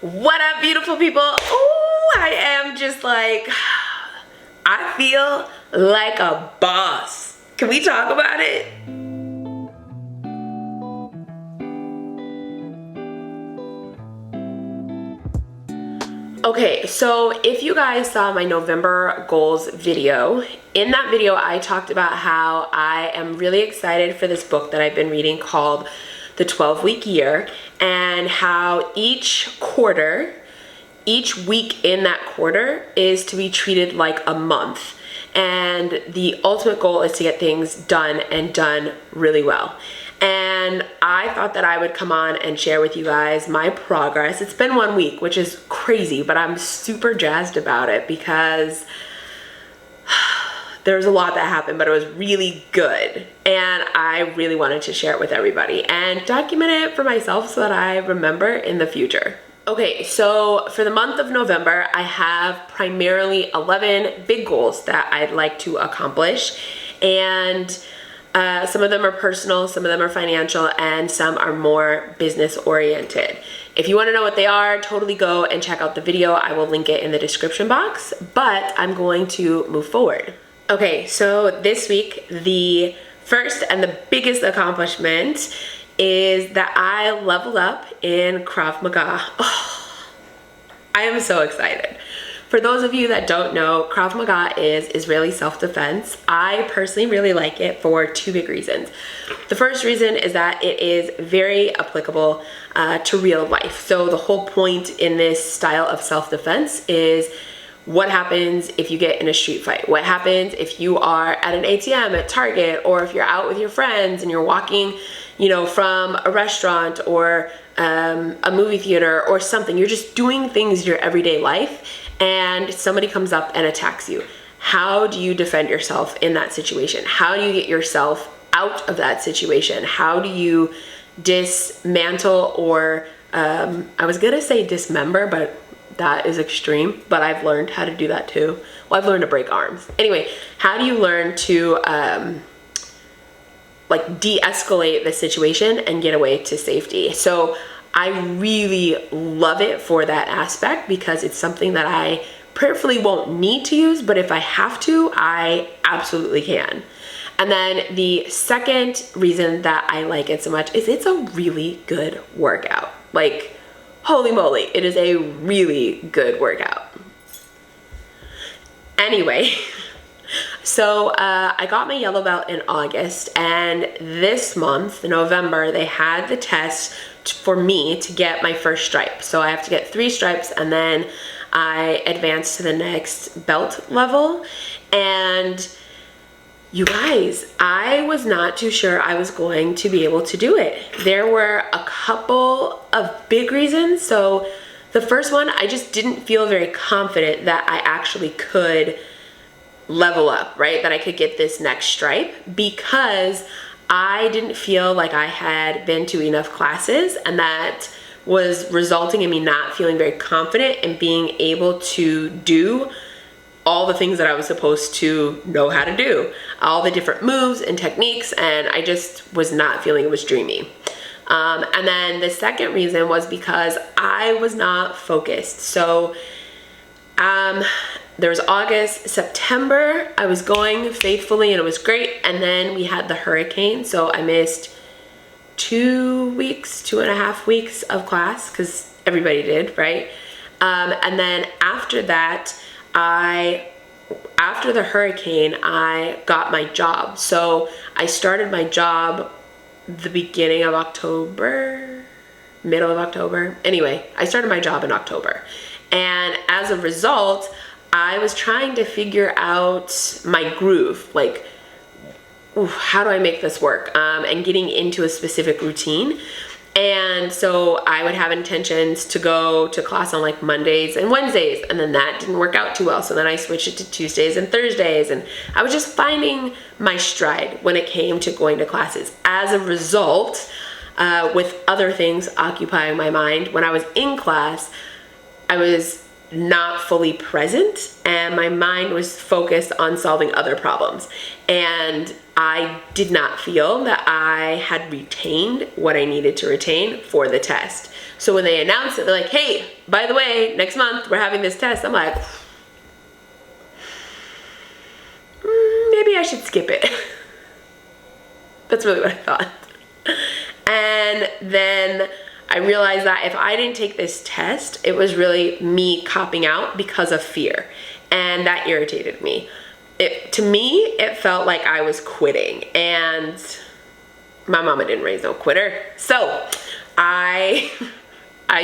What up, beautiful people? Ooh, I am just like, I feel like a boss. Can we talk about it? Okay, so if you guys saw my November goals video, in that video I talked about how I am really excited for this book that I've been reading called The 12-Week Year, and how each week in that quarter is to be treated like a month. And the ultimate goal is to get things done and done really well. And I thought that I would come on and share with you guys my progress. It's been 1 week, which is crazy, but I'm super jazzed about it because there was a lot that happened, but it was really good. And I really wanted to share it with everybody and document it for myself so that I remember in the future. Okay, so for the month of November, I have primarily 11 big goals that I'd like to accomplish. And some of them are personal, some of them are financial, and some are more business oriented. If you want to know what they are, totally go and check out the video. I will link it in the description box, but I'm going to move forward. Okay, so this week, the first and the biggest accomplishment is that I leveled up in Krav Maga. Oh, I am so excited. For those of you that don't know, Krav Maga is Israeli self-defense. I personally really like it for two big reasons. The first reason is that it is very applicable to real life. So the whole point in this style of self-defense is what happens if you get in a street fight? What happens if you are at an ATM at Target, or if you're out with your friends and you're walking, you know, from a restaurant or a movie theater or something. You're just doing things in your everyday life and somebody comes up and attacks you. How do you defend yourself in that situation? How do you get yourself out of that situation? How do you dismantle or, I was gonna say dismember, but that is extreme, but I've learned how to do that too. Well, I've learned to break arms. Anyway, how do you learn to like de-escalate the situation and get away to safety? So I really love it for that aspect because it's something that I prayerfully won't need to use, but if I have to, I absolutely can. And then the second reason that I like it so much is it's a really good workout. Like, holy moly, it is a really good workout. Anyway, so I got my yellow belt in August, and this month, November, they had the test for me to get my first stripe. So I have to get 3 stripes, and then I advance to the next belt level. And you guys, I was not too sure I was going to be able to do it. There were a couple of big reasons. So the first one, I just didn't feel very confident that I actually could level up, right? That I could get this next stripe, because I didn't feel like I had been to enough classes, and that was resulting in me not feeling very confident in being able to do all the things that I was supposed to know how to do, all the different moves and techniques, and I just was not feeling it was dreamy. And then the second reason was because I was not focused. So there was August, September, I was going faithfully and it was great. And then we had the hurricane. So I missed 2.5 weeks of class, because everybody did, right? And then after that, after the hurricane, I got my job. So I started my job the beginning of October, middle of October. Anyway, I started my job in October. And as a result, I was trying to figure out my groove, like, how do I make this work? And getting into a specific routine. And so I would have intentions to go to class on like Mondays and Wednesdays, and then that didn't work out too well. So then I switched it to Tuesdays and Thursdays, and I was just finding my stride when it came to going to classes. As a result, with other things occupying my mind, when I was in class, I was not fully present, and my mind was focused on solving other problems. And I did not feel that I had retained what I needed to retain for the test. So when they announced it, they're like, hey, by the way, next month we're having this test. I'm like, maybe I should skip it. That's really what I thought. And then I realized that if I didn't take this test, it was really me copping out because of fear. And that irritated me. To me, it felt like I was quitting. And my mama didn't raise no quitter. So I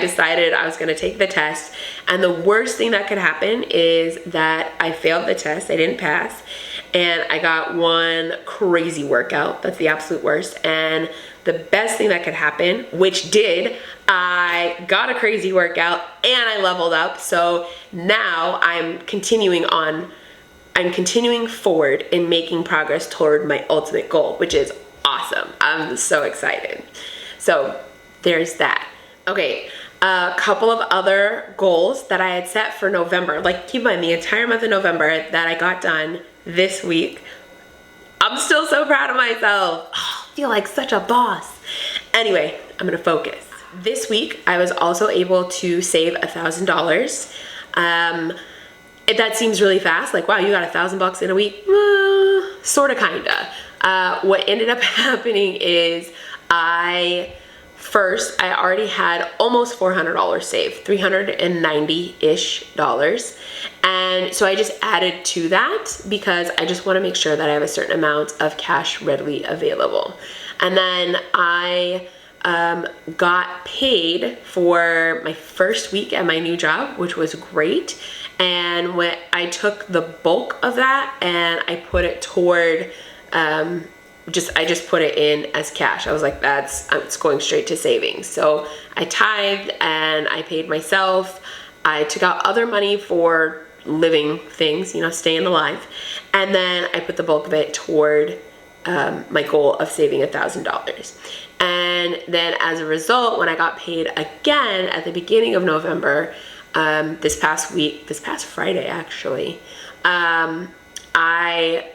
decided I was going to take the test. And the worst thing that could happen is that I failed the test. I didn't pass. And I got one crazy workout. That's the absolute worst. And the best thing that could happen, which did, I got a crazy workout and I leveled up. So now I'm continuing forward in making progress toward my ultimate goal, which is awesome. I'm so excited. So there's that. Okay, a couple of other goals that I had set for November. Like, keep in mind, the entire month of November that I got done this week. I'm still so proud of myself. Oh, I feel like such a boss. Anyway, I'm gonna focus. This week, I was also able to save $1,000. That seems really fast. Like, wow, you got $1,000 in a week? Sorta, kinda. What ended up happening is I already had almost $400 saved, $390-ish. And so I just added to that because I just want to make sure that I have a certain amount of cash readily available. And then I got paid for my first week at my new job, which was great. And when I took the bulk of that and I put it toward I just put it in as cash. I was like, it's going straight to savings. So I tithed and I paid myself. I took out other money for living things, staying alive. And then I put the bulk of it toward my goal of saving $1,000. And then as a result, when I got paid again at the beginning of November, this past Friday actually, I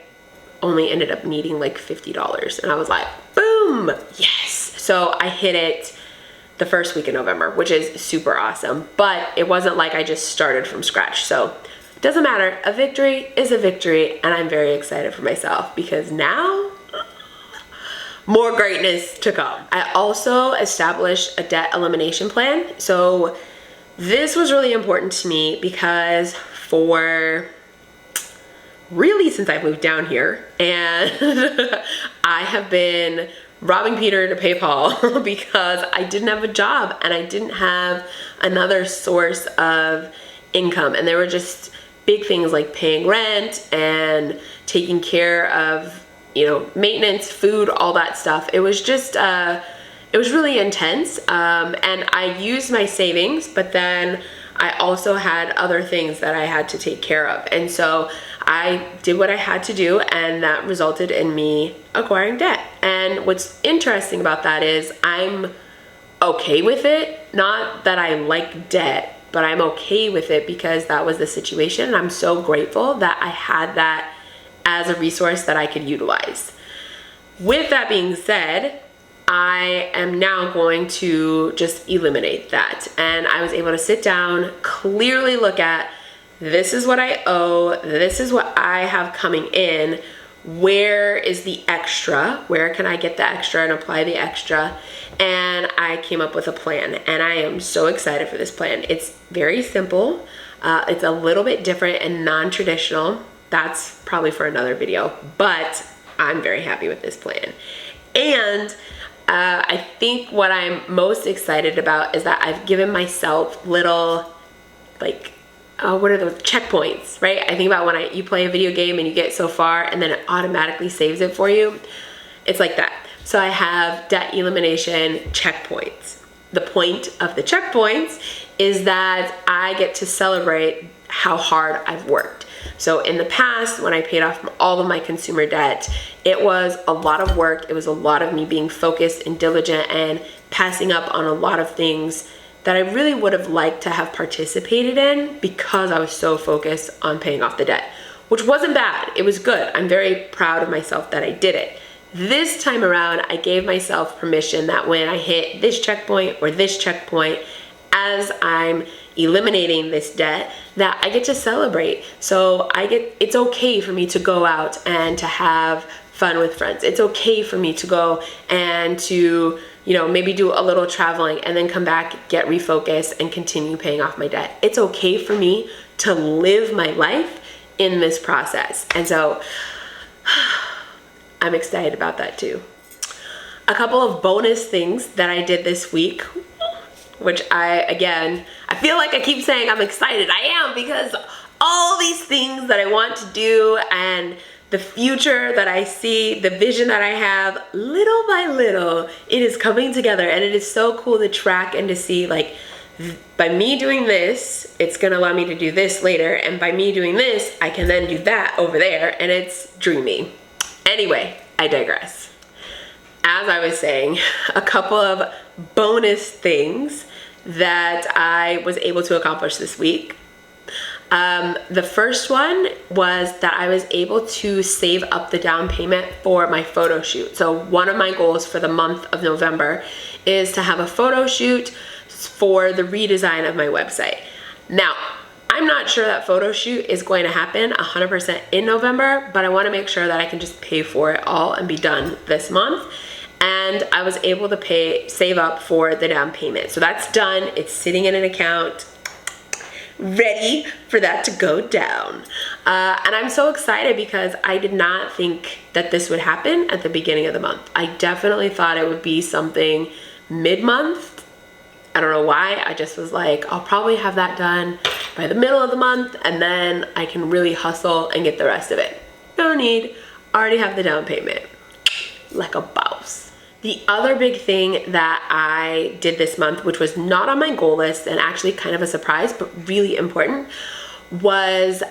only ended up needing like $50. And I was like, boom, yes. So I hit it the first week in November, which is super awesome. But it wasn't like I just started from scratch. So it doesn't matter. A victory is a victory. And I'm very excited for myself because now more greatness to come. I also established a debt elimination plan. So this was really important to me because really since I moved down here, and I have been robbing Peter to pay Paul because I didn't have a job and I didn't have another source of income. And there were just big things like paying rent and taking care of, maintenance, food, all that stuff. It was just, it was really intense. And I used my savings, but then I also had other things that I had to take care of. And so I did what I had to do, and that resulted in me acquiring debt. And what's interesting about that is I'm okay with it. Not that I like debt, but I'm okay with it because that was the situation. And I'm so grateful that I had that as a resource that I could utilize. With that being said, I am now going to just eliminate that. And I was able to sit down, clearly look at, this is what I owe, this is what I have coming in, where is the extra, where can I get the extra and apply the extra, and I came up with a plan, and I am so excited for this plan. It's very simple, it's a little bit different and non-traditional. That's probably for another video, but I'm very happy with this plan. And I think what I'm most excited about is that I've given myself little, what are those checkpoints, right? I think about when you play a video game and you get so far and then it automatically saves it for you. It's like that. So I have debt elimination checkpoints. The point of the checkpoints is that I get to celebrate how hard I've worked. So in the past, when I paid off all of my consumer debt, it was a lot of work. It was a lot of me being focused and diligent and passing up on a lot of things that I really would have liked to have participated in because I was so focused on paying off the debt, which wasn't bad. It was good. I'm very proud of myself that I did it. This time around, I gave myself permission that when I hit this checkpoint or this checkpoint, as I'm eliminating this debt, that I get to celebrate. So it's okay for me to go out and to have fun with friends. It's okay for me to go and to, maybe do a little traveling and then come back, get refocused, and continue paying off my debt. It's okay for me to live my life in this process. And so I'm excited about that too. A couple of bonus things that I did this week, which I feel like I keep saying I'm excited. I am, because all these things that I want to do and the future that I see, the vision that I have, little by little, it is coming together. And it is so cool to track and to see, like, by me doing this, it's gonna allow me to do this later. And by me doing this, I can then do that over there. And it's dreamy. Anyway, I digress. As I was saying, a couple of bonus things that I was able to accomplish this week. The first one was that I was able to save up the down payment for my photo shoot. So one of my goals for the month of November is to have a photo shoot for the redesign of my website. Now, I'm not sure that photo shoot is going to happen 100% in November, but I want to make sure that I can just pay for it all and be done this month. And I was able to save up for the down payment. So that's done. It's sitting in an account, ready for that to go down. And I'm so excited because I did not think that this would happen at the beginning of the month. I definitely thought it would be something mid-month. I don't know why. I just was like, I'll probably have that done by the middle of the month, and then I can really hustle and get the rest of it. No need. Already have the down payment. Like a boss. The other big thing that I did this month, which was not on my goal list and actually kind of a surprise, but really important, was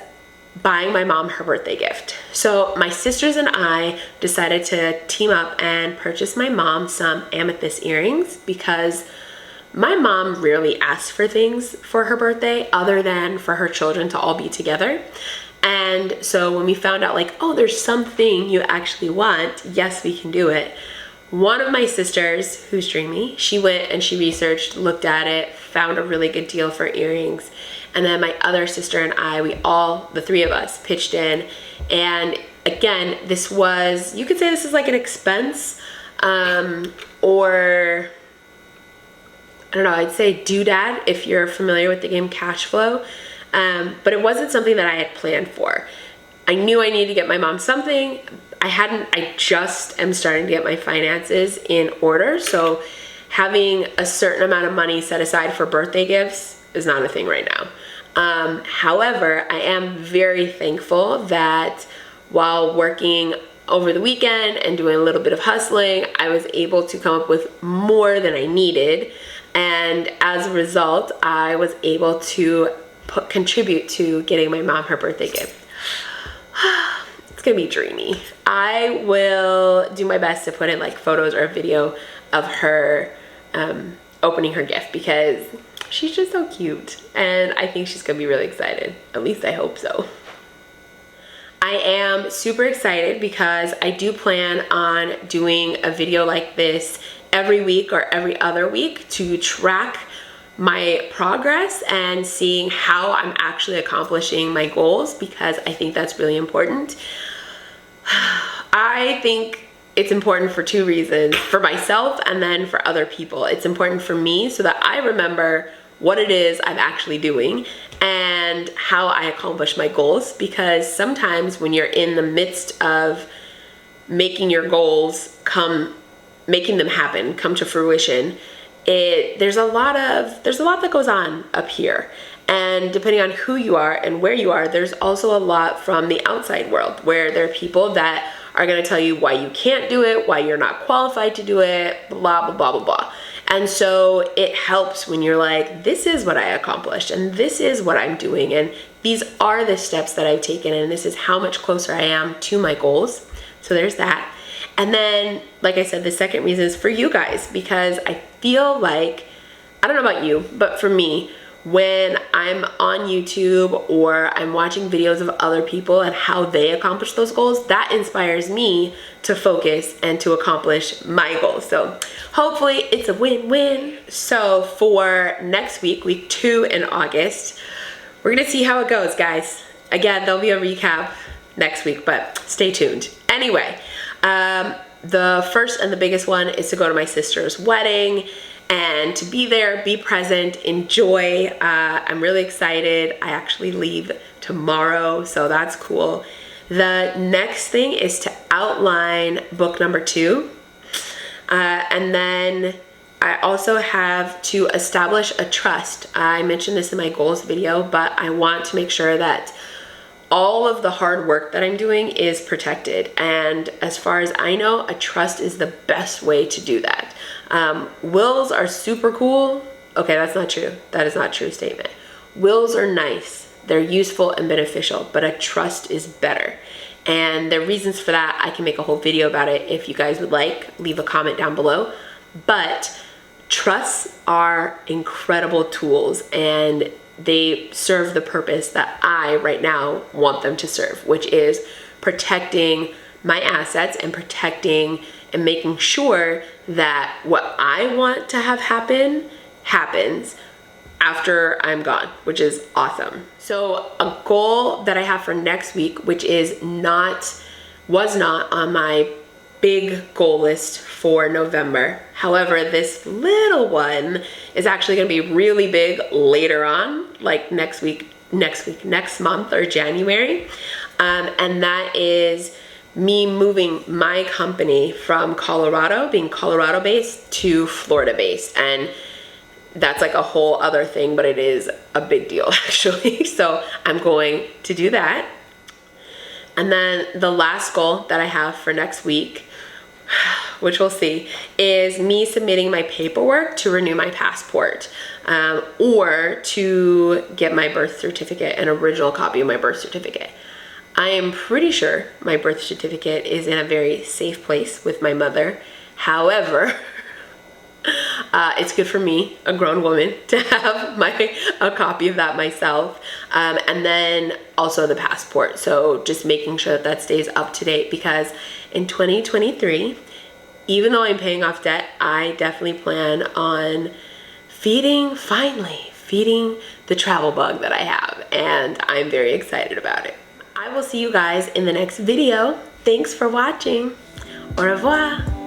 buying my mom her birthday gift. So my sisters and I decided to team up and purchase my mom some amethyst earrings, because my mom rarely asks for things for her birthday other than for her children to all be together. And so when we found out, like, oh, there's something you actually want, yes, we can do it. One of my sisters, who's dreamy, she went and she researched, looked at it, found a really good deal for earrings. And then my other sister and I, the three of us, pitched in. And again, this was, you could say this is like an expense, or I don't know, I'd say doodad if you're familiar with the game Cash Flow. But it wasn't something that I had planned for. I knew I needed to get my mom something. I just am starting to get my finances in order. So having a certain amount of money set aside for birthday gifts is not a thing right now. However, I am very thankful that while working over the weekend and doing a little bit of hustling, I was able to come up with more than I needed. And as a result, I was able to contribute to getting my mom her birthday gift. It's gonna be dreamy. I will do my best to put in like photos or a video of her opening her gift, because she's just so cute and I think she's gonna be really excited. At least I hope so. I am super excited because I do plan on doing a video like this every week or every other week to track my progress and seeing how I'm actually accomplishing my goals, because I think that's really important. I think it's important for two reasons, for myself and then for other people. It's important for me so that I remember what it is I'm actually doing and how I accomplish my goals, because sometimes when you're in the midst of making your goals making them happen, come to fruition, there's a lot that goes on up here. And depending on who you are and where you are, there's also a lot from the outside world, where there are people that are going to tell you why you can't do it, why you're not qualified to do it, blah, blah, blah, blah, blah. And so it helps when you're like, this is what I accomplished and this is what I'm doing and these are the steps that I've taken and this is how much closer I am to my goals. So there's that. And then, like I said, the second reason is for you guys, because I feel like I don't know about you, but for me, when I'm on YouTube or I'm watching videos of other people and how they accomplish those goals, that inspires me to focus and to accomplish my goals. So hopefully it's a win-win. So for next week, week 2 in August, we're gonna see how it goes, guys. Again, there'll be a recap next week, but stay tuned. Anyway, the first and the biggest one is to go to my sister's wedding and to be there, be present, enjoy. I'm really excited. I actually leave tomorrow, so that's cool. The next thing is to outline book number 2. And then I also have to establish a trust. I mentioned this in my goals video, but I want to make sure that all of the hard work that I'm doing is protected. And as far as I know, a trust is the best way to do that. Wills are super cool. Okay, that's not true. That is not a true statement. Wills are nice. They're useful and beneficial, but a trust is better. And there are reasons for that. I can make a whole video about it if you guys would like. Leave a comment down below. But trusts are incredible tools, and they serve the purpose that I right now want them to serve, which is protecting my assets and protecting and making sure that what I want to have happen happens after I'm gone, which is awesome. So a goal that I have for next week, which was not on my big goal list for November. However, this little one is actually gonna be really big later on, like next month or January. And that is me moving my company from Colorado, being Colorado based, to Florida based. And that's like a whole other thing, but it is a big deal actually. So I'm going to do that. And then the last goal that I have for next week, which we'll see, is me submitting my paperwork to renew my passport, or to get my birth certificate, an original copy of my birth certificate. I am pretty sure my birth certificate is in a very safe place with my mother. However, it's good for me, a grown woman, to have a copy of that myself. And then also the passport. So just making sure that that stays up to date, because in 2023, even though I'm paying off debt, I definitely plan on finally feeding the travel bug that I have. And I'm very excited about it. I will see you guys in the next video. Thanks for watching. Au revoir.